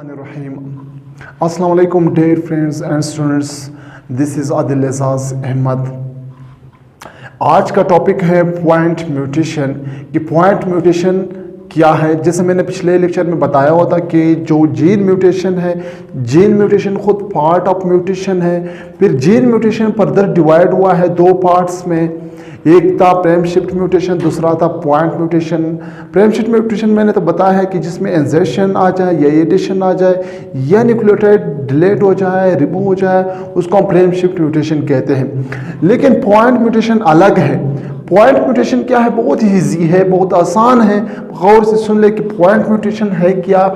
बिस्मिल्लाहिर्रहमानिर्रहीम। अस्सलाम वालेकुम dear friends and students, this is Adil Ejaz Ahmad. आज का टॉपिक है पॉइंट म्यूटेशन कि पॉइंट म्यूटेशन क्या है। जैसे मैंने पिछले लेक्चर में बताया हुआ था कि जो जीन म्यूटेशन है, जीन म्यूटेशन खुद पार्ट ऑफ म्यूटेशन है। फिर जीन म्यूटेशन फर्दर डिवाइड हुआ है दो पार्ट्स में, एक था फ्रेम शिफ्ट म्यूटेशन, दूसरा था point mutation. Frame shift mutation मैंने तो बताया है कि जिसमें इंसर्शन आ जाए या एडिशन आ जाए या न्यूक्लियोटाइड डिलीट हो जाए, रिमूव हो जाए, उसको हम फ्रेम शिफ्ट म्यूटेशन कहते हैं। लेकिन पॉइंट म्यूटेशन अलग है। पॉइंट म्यूटेशन क्या है? बहुत ही ईजी है, बहुत आसान है। गौर से सुन ले कि पॉइंट म्यूटेशन है क्या।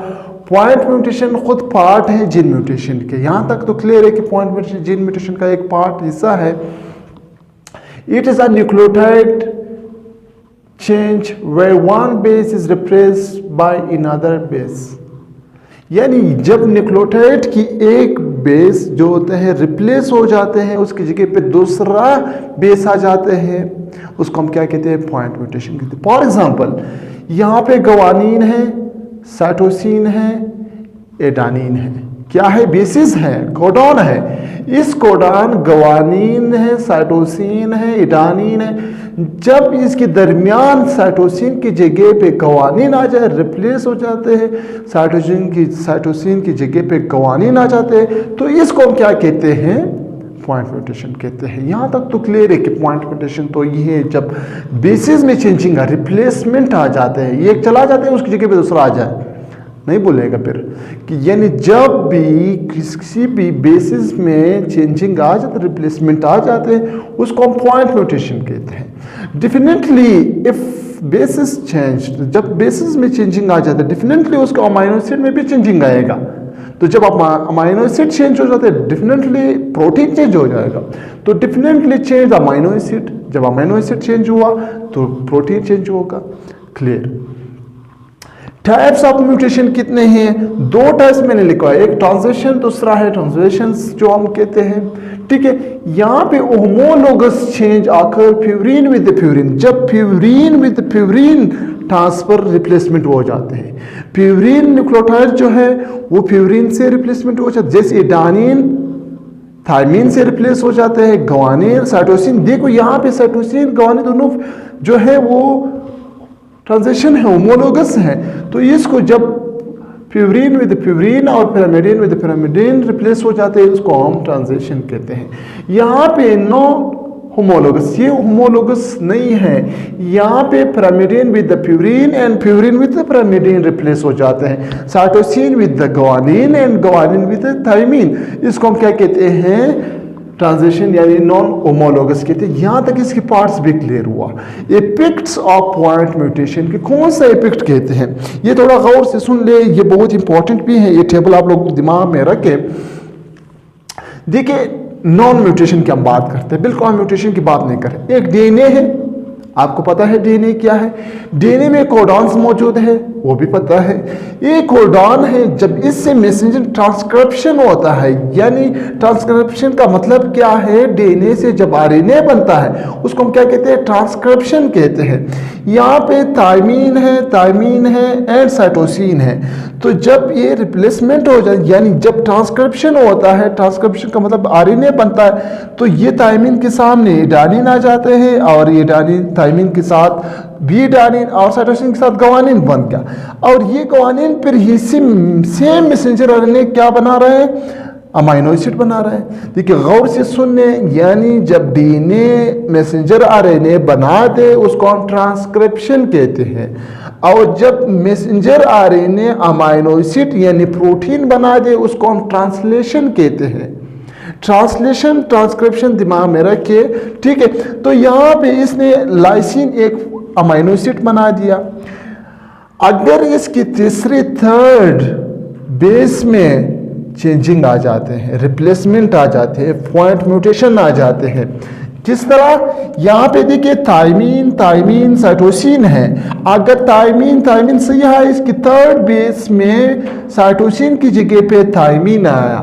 पॉइंट म्यूटेशन खुद पार्ट है जीन म्यूटेशन के। यहाँ तक तो क्लियर है कि पॉइंट म्यूटेशन जीन म्यूटेशन का एक पार्ट हिस्सा है। It is a nucleotide change where one base is replaced by another base। यानी जब न्यूक्लियोटाइड की एक बेस जो होते हैं रिप्लेस हो जाते हैं, उसकी जगह पे दूसरा बेस आ जाते हैं, उसको हम क्या कहते हैं? पॉइंट म्यूटेशन कहते हैं। फॉर एग्जांपल यहाँ पे ग्वानिन है, साइटोसिन है, एडानिन है। क्या है? बेसिस है, कोडॉन है। इस कोडॉन ग्वानिन है, साइटोसिन है, एडानिन है। जब इसके दरमियान साइटोसिन की जगह पे ग्वानिन आ जाए, रिप्लेस हो जाते हैं, साइटोसिन की जगह पे ग्वानिन आ जाते हैं, तो इसको हम क्या कहते हैं? पॉइंट म्यूटेशन कहते हैं। यहाँ तक तो क्लियर है कि पॉइंट म्यूटेशन तो ये है जब बेसिस में चेंजिंग रिप्लेसमेंट आ जाते हैं, एक चला जाते हैं उसकी जगह पे दूसरा आ जाए, नहीं बोलेगा फिर कि यानी जब भी किसी भी बेसिस में चेंजिंग आ जाती है, रिप्लेसमेंट आ जाते हैं, उसको हम पॉइंट म्यूटेशन कहते हैं। डेफिनेटली इफ बेसिस चेंज, जब बेसिस में चेंजिंग आ जाता है डेफिनेटली उसको अमाइनो एसिड में भी चेंजिंग आएगा। तो जब अमाइनो एसिड चेंज हो जाते हैं डेफिनेटली प्रोटीन चेंज हो जाएगा। तो डेफिनेटली चेंज अमाइनो एसिड, जब अमाइनो एसिड चेंज हुआ तो प्रोटीन चेंज होगा। क्लियर? टाइप्स ऑफ म्यूटेशन कितने हैं? दो टाइप्स मैंने लिखा है, एक ट्रांजिशन, दूसरा है ट्रांसलेशन जो हम कहते हैं। ठीक है, यहाँ पे होमोलोगस चेंज आकर प्यूरिन विद प्यूरिन, जब purine with purine transfer replacement हो जाते हैं। प्यूरिन न्यूक्लियोटाइड जो है वो प्यूरिन से रिप्लेसमेंट हो जाता है, जैसे एडानिन थायमिन से रिप्लेस हो जाते हैं, ग्वानिन साइटोसिन। देखो यहाँ पे साइटोसिन ग्वानिन दोनों जो है वो ट्रांजिशन है, होमोलोगस है। तो इसको जब प्यूरिन विद प्यूरिन और पिरामिडिन विद पिरामिडिन रिप्लेस हो जाते हैं, उसको हम ट्रांजिशन कहते हैं। यहाँ पे नो होमोलोगस, ये होमोलोगस नहीं है। यहाँ पे pyrimidine with the purine and purine with the pyrimidine replace हो जाते हैं। Cytosine with the guanine and guanine with the thymine, इसको हम क्या कहते हैं? ट्रांजिशन यानी नॉन होमोलोगस कहते हैं। यहाँ तक इसके पार्ट्स भी क्लियर हुआ। इफेक्ट्स ऑफ पॉइंट म्यूटेशन के कौन सा इफेक्ट कहते हैं, ये थोड़ा गौर से सुन ले, ये बहुत इंपॉर्टेंट भी है। ये टेबल आप लोग दिमाग में रखें। देखिए नॉन म्यूटेशन की हम बात करते हैं, बिल्कुल हम म्यूटेशन की बात नहीं करें। एक डीएनए है, आपको पता है डीएनए क्या है? डीएनए में कोडॉन्स मौजूद है, वो भी पता है। ये कोडॉन है, जब इससे मैसेंजर ट्रांसक्रिप्शन होता है, यानी ट्रांसक्रिप्शन का मतलब क्या है? डीएनए से जब आरएनए बनता है उसको हम क्या कहते हैं? ट्रांसक्रिप्शन कहते हैं। यहाँ पे थायमिन है एंड साइटोसिन है। तो जब ये रिप्लेसमेंट हो जाए, यानी जब ट्रांसक्रिप्शन होता है, ट्रांसक्रिप्शन का मतलब आरएनए बनता है, तो ये थायमिन के सामने एडानिन आ जाते हैं और ये एडानिन थायमिन के साथ भी एडानिन और साइटोसिन के साथ ग्वानिन बन गया। और ये ग्वानिन फिर ये सेम मैसेंजर आरएनए क्या बना रहे हैं? अमाइनो एसिड बना रहे हैं। देखिए गौर से सुनने, यानी जब डीएनए मैसेंजर आरएनए बना दे उसको हम ट्रांसक्रिप्शन कहते हैं, और जब मैसेंजर आरएनए अमाइनो एसिड यानी प्रोटीन बना दे उसको हम ट्रांसलेशन कहते हैं। ट्रांसलेशन ट्रांसक्रिप्शन दिमाग में रखिए। ठीक है, तो यहाँ पे इसने लाइसिन एक अमाइनो एसिड बना दिया। अगर इसकी तीसरी थर्ड बेस में चेंजिंग आ जाते हैं, रिप्लेसमेंट आ जाते हैं, पॉइंट म्यूटेशन आ जाते हैं। किस तरह? यहाँ पे देखिए थायमिन साइटोसिन है। अगर थायमिन सही है, इसकी थर्ड बेस में साइटोसिन की जगह पे थायमिन आया,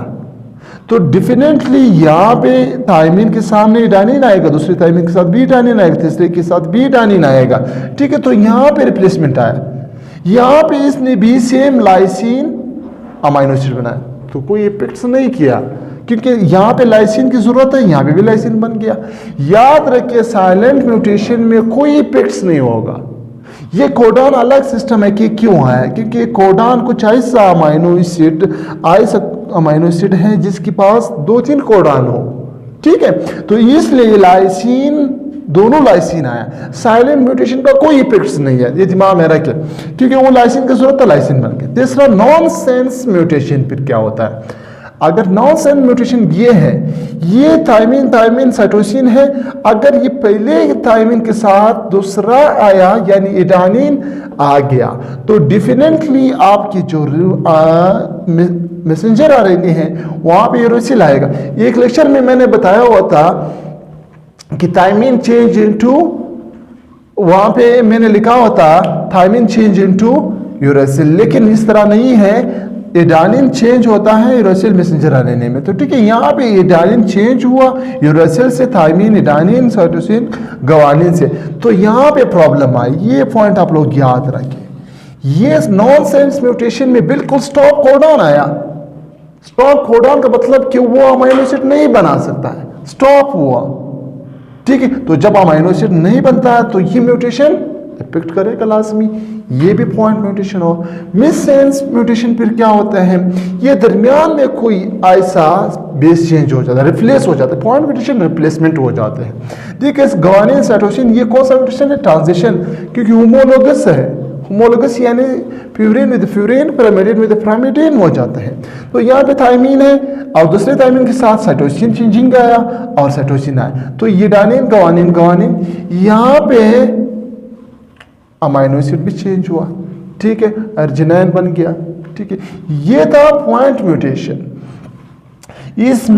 तो डेफिनेटली यहाँ पे थायमिन के सामने एडानिन आएगा, दूसरे थायमिन के साथ भी एडानिन आएगा, तीसरे के साथ भी एडानिन आएगा। ठीक है, तो यहाँ पे रिप्लेसमेंट आया। यहाँ पे इसने भी सेम लाइसिन अमाइनो एसिड बनाया, तो कोई इफेक्ट्स नहीं किया, क्योंकि यहाँ पे लाइसिन की जरूरत है, यहाँ पे भी लाइसिन बन गया। याद रखिए साइलेंट म्यूटेशन में कोई इफेक्ट्स नहीं होगा। ये कोडान अलग सिस्टम है कि क्यों आया, क्योंकि कोडान कुछ ऐसा अमाइनो एसिड है जिसके पास 2-3 कोडान हो, ठीक है। तो इसलिए लाइसिन, दोनों लाइसिन आया, साइलेंट म्यूटेशन का कोई इफेक्ट्स नहीं है, ये दिमाग में रखे, क्योंकि वो लाइसिन की जरूरत है, लाइसिन बन गया। तीसरा नॉनसेंस म्यूटेशन फिर क्या होता है? अगर नॉनसेंस म्यूटेशन ये है, ये थायमिन साइटोसिन है, अगर ये पहले थायमिन के साथ दूसरा आया यानी एडेनिन आ गया, तो डेफिनेटली आपकी जो मैसेंजर आरएनए है वहां पे यूरेसिल आएगा। एक लेक्चर में मैंने बताया हुआ था कि थायमिन चेंज इनटू, वहां पे मैंने लिखा हुआ था थायमिन चेंज इनटू यूरेसिल, लेकिन इस तरह नहीं है, एडेनिन चेंज होता है यूरेसिल मैसेंजर आरएनए में। तो ठीक है, यहाँ पे एडेनिन चेंज हुआ यूरेसिल से थायमिन, एडेनिन, साइटोसिन, ग्वानिन से, तो यहाँ पे प्रॉब्लम आई। ये पॉइंट आप लोग याद रखें। ये नॉनसेंस म्यूटेशन में बिल्कुल स्टॉप कोडॉन आया। स्टॉप कोडॉन का मतलब कि वो अमाइनो एसिड नहीं बना सकता है, स्टॉप हुआ, ठीक है। तो जब अमाइनो एसिड नहीं बनता है तो ये म्यूटेशन इफेक्ट करेगा लाजमी, ये भी पॉइंट म्यूटेशन हो। मिससेंस म्यूटेशन फिर क्या होता है? ये दरमियान में कोई ऐसा बेस चेंज हो जाता है, रिप्लेस हो जाता है, पॉइंट म्यूटेशन रिप्लेसमेंट हो जाते हैं। देखिए ग्वानिन साइटोसिन, ये कौन सा म्यूटेशन है? ट्रांजिशन, क्योंकि होमोलोगस है, होमोलोगस यानी purine with purine, pyrimidine with pyrimidine हो जाता है। तो यहाँ पे थायमिन है और दूसरे थायमिन के साथ साइटोसिन चेंजिंग आया और साइटोसिन आया, तो ये एडेनिन, ग्वानिन, यहाँ पे अमाइनो एसिड भी चेंज हुआ, ठीक है, अर्जिनाइन बन गया, ठीक है। ये था पॉइंट म्यूटेशन। इस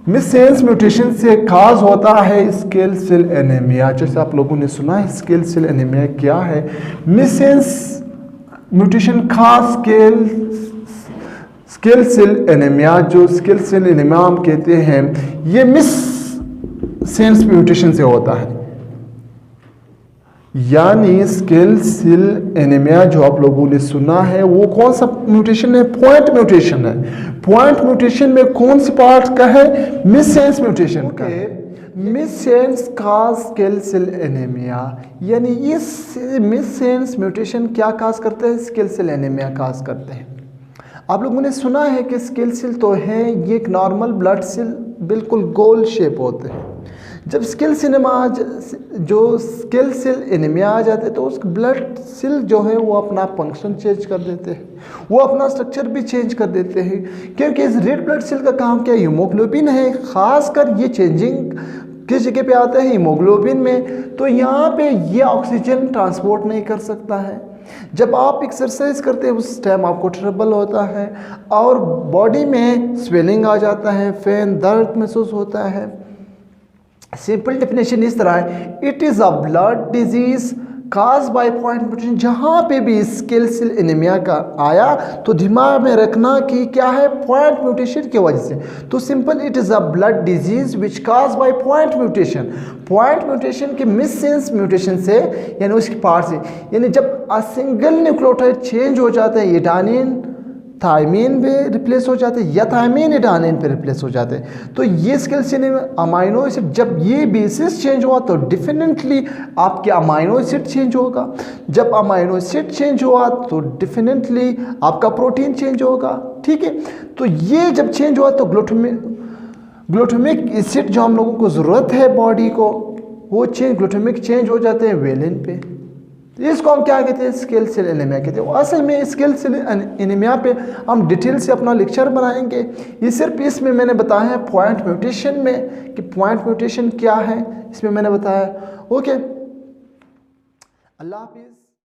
मिससेंस म्यूटेशन से खास होता है स्केल सेल एनीमिया। जैसे आप लोगों ने सुना है स्केल सेल एनीमिया क्या है? मिससेंस म्यूटेशन खास स्केल सेल एनीमिया, जो स्केल सेल एनीमिया हम कहते हैं, ये मिससेंस म्यूटेशन से होता है। यानी स्केल सेल एनीमिया जो आप लोगों ने सुना है वो कौन सा म्यूटेशन है? पॉइंट म्यूटेशन है। पॉइंट म्यूटेशन में कौन सी पार्ट का है? मिससेंस म्यूटेशन का है। मिससेंस का स्केल सेल एनीमिया, यानी इस मिससेंस म्यूटेशन क्या काज करते हैं? स्केल सेल एनीमिया काज करते हैं। आप लोगों ने सुना है कि स्केल सेल तो है, ये एक नॉर्मल ब्लड सेल बिल्कुल गोल शेप होते हैं। जब स्केल सेल एनीमिया आ जाते हैं तो उस ब्लड सेल जो है वो अपना फंक्शन चेंज कर देते हैं, वो अपना स्ट्रक्चर भी चेंज कर देते हैं, क्योंकि इस रेड ब्लड सेल का काम क्या है? हीमोग्लोबिन है। खासकर ये चेंजिंग किस जगह पे आता है? हीमोग्लोबिन में। तो यहाँ पे ये ऑक्सीजन ट्रांसपोर्ट नहीं कर सकता है। जब आप एक्सरसाइज करते हैं उस टाइम आपको ट्रबल होता है और बॉडी में स्वेलिंग आ जाता है, पेन, दर्द महसूस होता है। सिंपल डेफिनेशन इस तरह है, it is a blood disease cause by point mutation. जहाँ पे भी स्केल सेल एनीमिया का आया तो दिमाग में रखना कि क्या है? पॉइंट म्यूटेशन की वजह से। तो simple, it is a blood disease which cause by point mutation. Point mutation के मिससेंस म्यूटेशन से, यानी उसके पार्ट से, यानी जब अ सिंगल न्यूक्लियोटाइड चेंज हो जाता है, एडेनिन थायमिन पे रिप्लेस हो जाते हैं या थायमिन एडेनिन पे रिप्लेस हो जाते हैं। तो ये स्केल सेल अमाइनो एसिड, जब ये बेसिस चेंज हुआ तो डेफिनेटली आपके अमाइनो एसिड चेंज होगा। जब अमाइनो एसिड चेंज हुआ तो डेफिनेटली आपका प्रोटीन चेंज होगा, ठीक है। तो ये जब चेंज हुआ तो ग्लूटामिक एसिड जो हम लोगों को ज़रूरत है बॉडी को, वो ग्लूटामिक चेंज हो जाते हैं वेलिन पे। इसको हम क्या कहते हैं? स्केल सेल एनीमिया कहते हैं। असल में स्केल सेल एनीमिया पे हम डिटेल से अपना लेक्चर बनाएंगे। ये सिर्फ इसमें मैंने बताया है पॉइंट म्यूटेशन में कि पॉइंट म्यूटेशन क्या है, इसमें मैंने बताया। ओके, अल्लाह हाफिज़।